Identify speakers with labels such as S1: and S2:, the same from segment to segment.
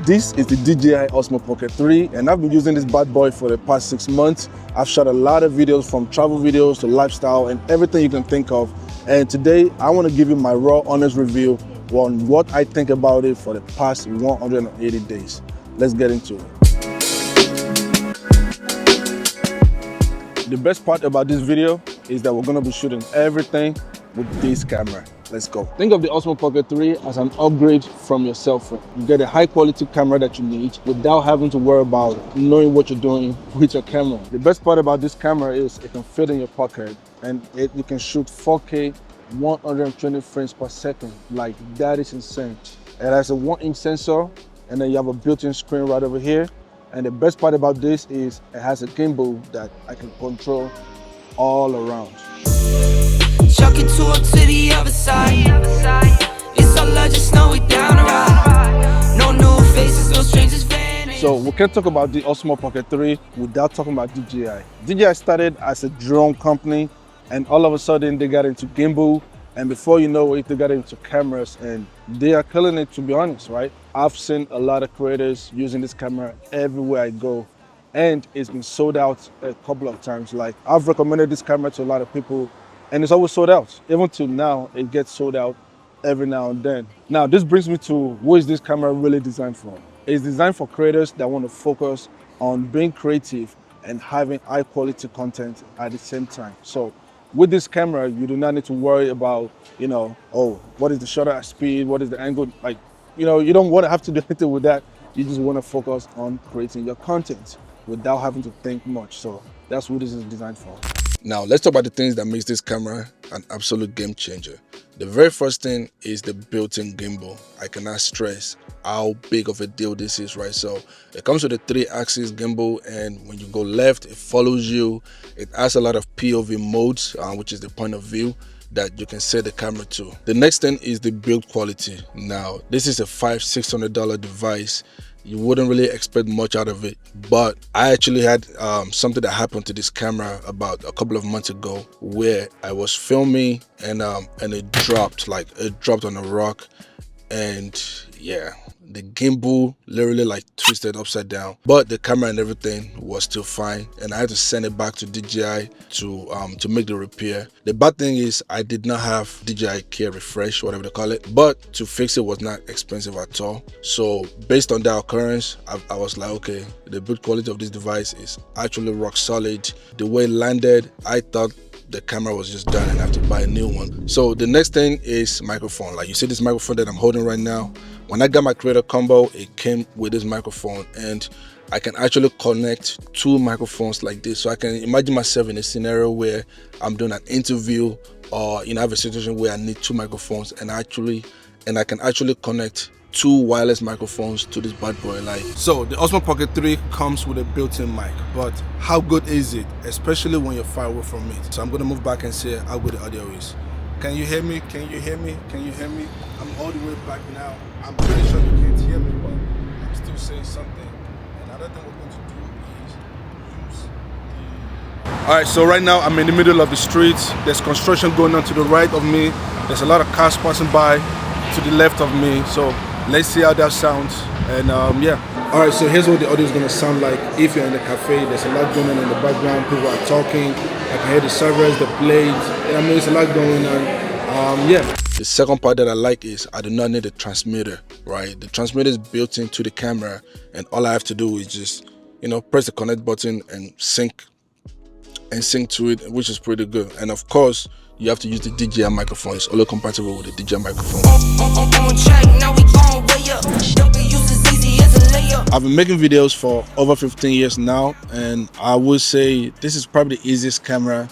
S1: This is the DJI Osmo Pocket 3 and I've been using this bad boy for the past 6 months. I've shot a lot of videos, from travel videos to lifestyle and everything you can think of. And today I want to give you my raw, honest review on what I think about it for the past 180 days. Let's get into it. The best part about this video is that we're going to be shooting everything with this camera. Let's go. Think of the Osmo Pocket 3 as an upgrade from your cell phone. You get a high quality camera that you need without having to worry about knowing what you're doing with your camera. The best part about this camera is it can fit in your pocket and you can shoot 4K 120 frames per second. Like, that is insane. It has a 1-inch sensor and then you have a built-in screen right over here. And the best part about this is it has a gimbal that I can control all around.
S2: Chuck it to the other side. It's all I just know we down the ride. No new faces, no strangers vanish.
S1: So we can't talk about the Osmo Pocket 3 without talking about DJI. DJI started as a drone company and all of a sudden they got into gimbal, and before you know it, they got into cameras and they are killing it, to be honest, right? I've seen a lot of creators using this camera everywhere I go, and it's been sold out a couple of times. Like, I've recommended this camera to a lot of people and it's always sold out. Even till now, it gets sold out every now and then. Now, this brings me to what is this camera really designed for? It's designed for creators that want to focus on being creative and having high quality content at the same time. So with this camera, you do not need to worry about, oh, what is the shutter speed? What is the angle? Like, you don't want to have to do anything with that. You just want to focus on creating your content without having to think much. So that's what this is designed for. Now, let's talk about the things that makes this camera an absolute game changer. The very first thing is the built-in gimbal. I cannot stress how big of a deal this is, right? So it comes with a 3-axis gimbal, and when you go left, it follows you. It has a lot of POV modes, which is the point of view that you can set the camera to. The next thing is the build quality. Now, this is a $500–600 device. You wouldn't really expect much out of it, but I actually had something that happened to this camera about a couple of months ago where I was filming and it dropped on a rock, and yeah, the gimbal literally like twisted upside down, but the camera and everything was still fine, and I had to send it back to DJI to make the repair. The bad thing is I did not have DJI Care Refresh, whatever they call it, but to fix it was not expensive at all. So based on that occurrence, I was like, okay, the build quality of this device is actually rock solid. The way it landed, I thought the camera was just done and I have to buy a new one. So the next thing is microphone. Like, you see this microphone that I'm holding right now? When I got my creator combo, it came with this microphone, and I can actually connect 2 microphones like this. So I can imagine myself in a scenario where I'm doing an interview, or I have a situation where I need 2 microphones, and I can actually connect 2 wireless microphones to this bad boy. So the Osmo Pocket 3 comes with a built-in mic, but how good is it, especially when you're far away from it? So I'm gonna move back and see how good the audio is. Can you hear me? Can you hear me? Can you hear me? I'm all the way back now. I'm pretty sure you can't hear me, but I'm still saying something. Another thing we're going to do is use the... Alright, so right now I'm in the middle of the street. There's construction going on to the right of me. There's a lot of cars passing by to the left of me. So let's see how that sounds. And yeah. Alright, so here's what the audio is going to sound like if you're in the cafe. There's a lot going on in the background. People are talking. I can hear the servers, the blades. There's a lot going on. Yeah. The second part that I like is I do not need a transmitter, right? The transmitter is built into the camera, and all I have to do is just, press the connect button and sync to it, which is pretty good. And of course, you have to use the DJI microphone. It's only compatible with the DJI microphone. I've been making videos for over 15 years now, and I would say this is probably the easiest camera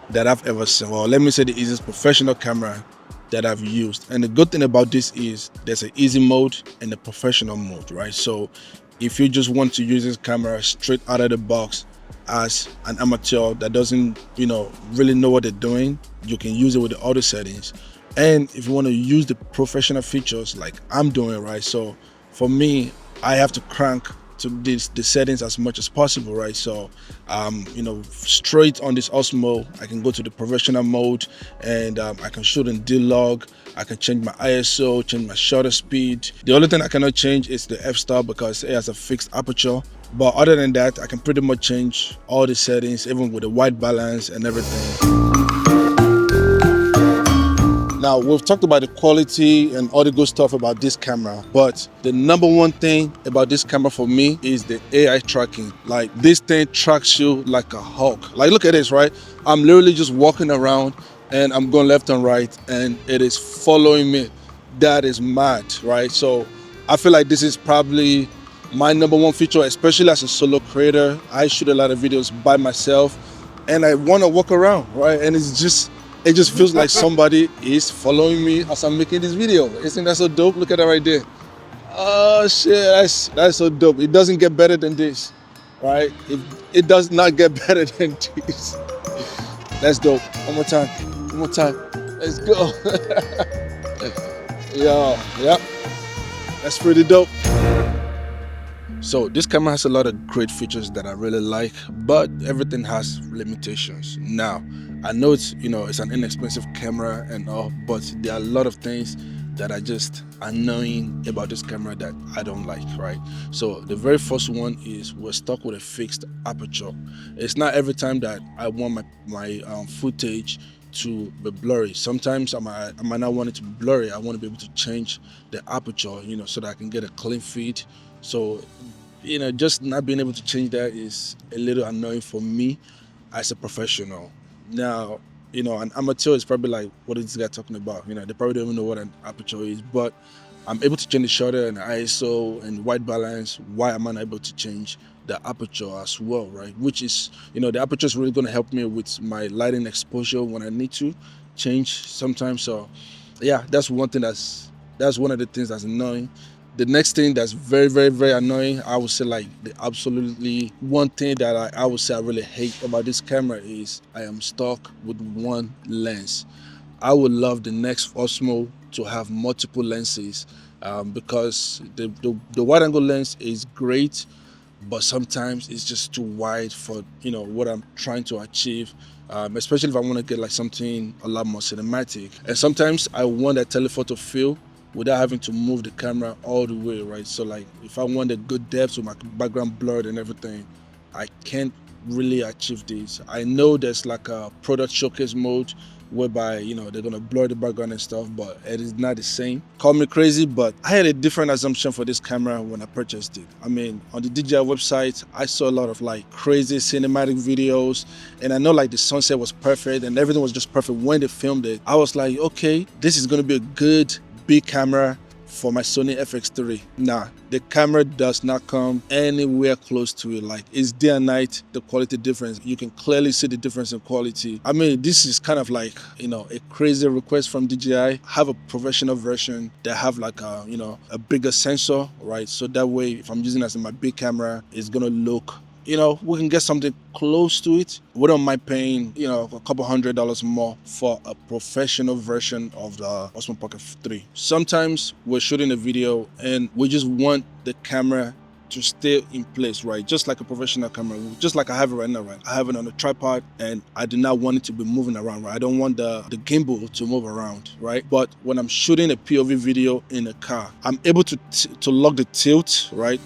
S1: that I've ever seen. Well, let me say the easiest professional camera that I've used. And the good thing about this is there's an easy mode and a professional mode, right? So if you just want to use this camera straight out of the box as an amateur that doesn't really know what they're doing, you can use it with the auto settings. And if you want to use the professional features like I'm doing, right? So for me, I have to crank to the settings as much as possible, right? So straight on this Osmo, I can go to the professional mode, and I can shoot in D-Log. I can change my ISO, change my shutter speed. The only thing I cannot change is the f-stop because it has a fixed aperture. But other than that, I can pretty much change all the settings, even with the white balance and everything. Now, we've talked about the quality and all the good stuff about this camera, but the number one thing about this camera for me is the AI tracking. Like, this thing tracks you like a hawk. Like, look at this, right? I'm literally just walking around and I'm going left and right and it is following me. That is mad, right? So I feel like this is probably my number one feature, especially as a solo creator. I shoot a lot of videos by myself and I want to walk around, right? And it just feels like somebody is following me as I'm making this video. Isn't that so dope? Look at that right there. Oh shit, that's so dope. It doesn't get better than this, right? It does not get better than this. That's dope. One more time. One more time. Let's go. Yeah. That's pretty dope. So this camera has a lot of great features that I really like, but everything has limitations. Now, I know it's an inexpensive camera and all, but there are a lot of things that are just annoying about this camera that I don't like, right? So the very first one is we're stuck with a fixed aperture. It's not every time that I want my footage to be blurry. Sometimes I might not want it to be blurry. I want to be able to change the aperture, so that I can get a clean feed. So, just not being able to change that is a little annoying for me as a professional. Now, an amateur is probably like, what is this guy talking about? They probably don't even know what an aperture is, but I'm able to change the shutter and the ISO and white balance. Why am I not able to change the aperture as well, right? Which is, the aperture is really going to help me with my lighting exposure when I need to change sometimes. So, yeah, that's one thing that's one of the things that's annoying. The next thing that's very, very, very annoying, I would say like the absolutely one thing that I would say I really hate about this camera is I am stuck with one lens. I would love the next Osmo to have multiple lenses because the wide angle lens is great, but sometimes it's just too wide for what I'm trying to achieve. Especially if I want to get like something a lot more cinematic. And sometimes I want that telephoto feel without having to move the camera all the way, right? So like if I want a good depth with my background blurred and everything, I can't really achieve this. I know there's like a product showcase mode whereby they're gonna blur the background and stuff, but it is not the same. Call me crazy, but I had a different assumption for this camera when I purchased it. I mean, on the DJI website, I saw a lot of like crazy cinematic videos, and I know like the sunset was perfect and everything was just perfect when they filmed it. I was like, okay, this is gonna be a good big camera for my Sony FX3. Nah, the camera does not come anywhere close to it. Like, it's day and night, the quality difference. You can clearly see the difference in quality. I mean, this is kind of like, a crazy request from DJI. Have a professional version that have like a bigger sensor, right? So that way, if I'm using it as my big camera, it's gonna look we can get something close to it. We don't mind paying, a couple $100 more for a professional version of the Osmo Pocket 3. Sometimes we're shooting a video and we just want the camera to stay in place, right? Just like a professional camera, just like I have it right now, right? I have it on a tripod and I do not want it to be moving around, right? I don't want the gimbal to move around, right? But when I'm shooting a POV video in a car, I'm able to lock the tilt, right?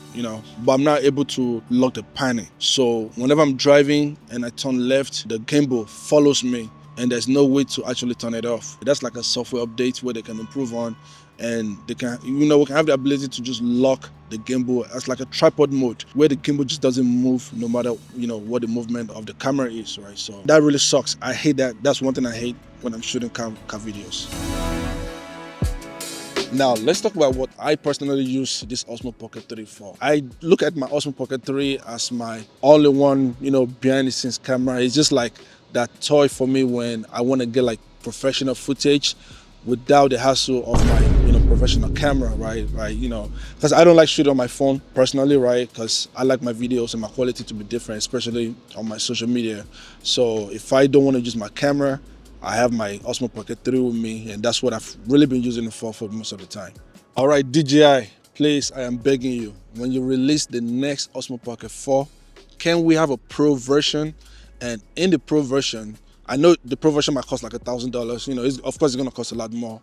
S1: But I'm not able to lock the panning. So whenever I'm driving and I turn left, the gimbal follows me and there's no way to actually turn it off. That's like a software update where they can improve on, and they can, we can have the ability to just lock the gimbal as like a tripod mode where the gimbal just doesn't move no matter what the movement of the camera is, right? So that really sucks. I hate that. That's one thing I hate when I'm shooting car videos. Now, let's talk about what I personally use this Osmo Pocket 3 for. I look at my Osmo Pocket 3 as my all-in-one, behind the scenes camera. It's just like that toy for me when I want to get like professional footage without the hassle of my professional camera, right? Because I don't like shooting on my phone personally, right? Because I like my videos and my quality to be different, especially on my social media. So if I don't want to use my camera, I have my Osmo Pocket 3 with me, and that's what I've really been using it for most of the time. All right, DJI, please, I am begging you, when you release the next Osmo Pocket 4, can we have a pro version? And in the pro version, I know the pro version might cost like $1,000. You know, of course, it's gonna cost a lot more.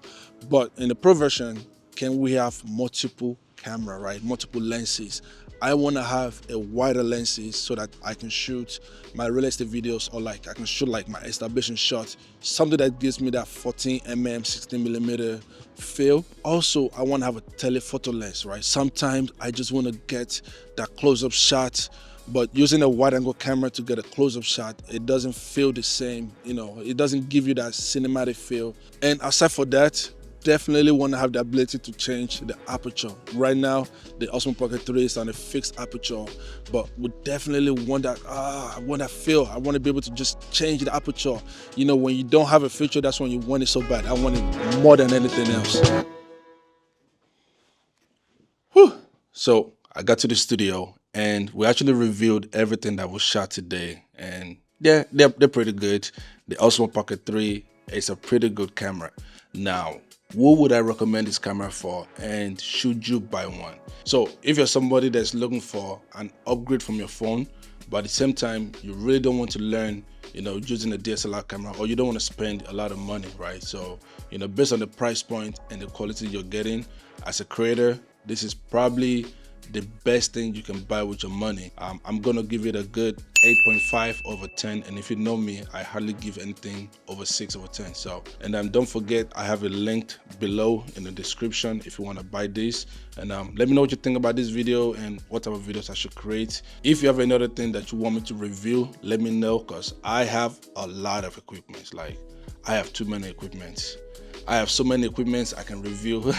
S1: But in the pro version, can we have multiple camera, right? Multiple lenses. I want to have a wider lenses so that I can shoot my real estate videos, or like I can shoot like my establishing shot, something that gives me that 14mm, 16mm feel. Also, I want to have a telephoto lens, right? Sometimes I just want to get that close-up shot, but using a wide angle camera to get a close-up shot, it doesn't feel the same. You know, it doesn't give you that cinematic feel. And aside for that, definitely want to have the ability to change the aperture. Right now, the Osmo Pocket 3 is on a fixed aperture, but we definitely want that, I want that feel. I want to be able to just change the aperture. You know, when you don't have a feature, that's when you want it so bad. I want it more than anything else. Whew. So I got to the studio and we actually reviewed everything that was shot today. And yeah, they're pretty good. The Osmo Pocket 3 is a pretty good camera. Now, what would I recommend this camera for, and should you buy one? So if you're somebody that's looking for an upgrade from your phone, but at the same time you really don't want to learn, you know, using a DSLR camera, or you don't want to spend a lot of money, right? So, you know, based on the price point and the quality you're getting as a creator, this is probably the best thing you can buy with your money. I'm gonna give it a good 8.5/10, and if you know me, I hardly give anything over 6/10. So, and don't forget, I have it linked below in the description if you want to buy this. And let me know what you think about this video and what type of videos I should create. If you have any other thing that you want me to review, let me know, because I have a lot of equipment. Like, I have too many equipments. I have so many equipments, I can review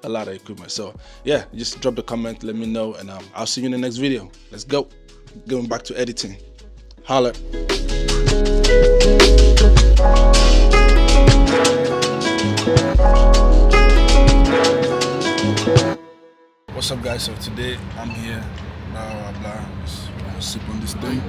S1: a lot of equipment. So yeah, just drop the comment, let me know, and I'll see you in the next video. Let's go. Going back to editing. Holla. What's up, guys? So today I'm here, blah blah blah. Just sip on this thing.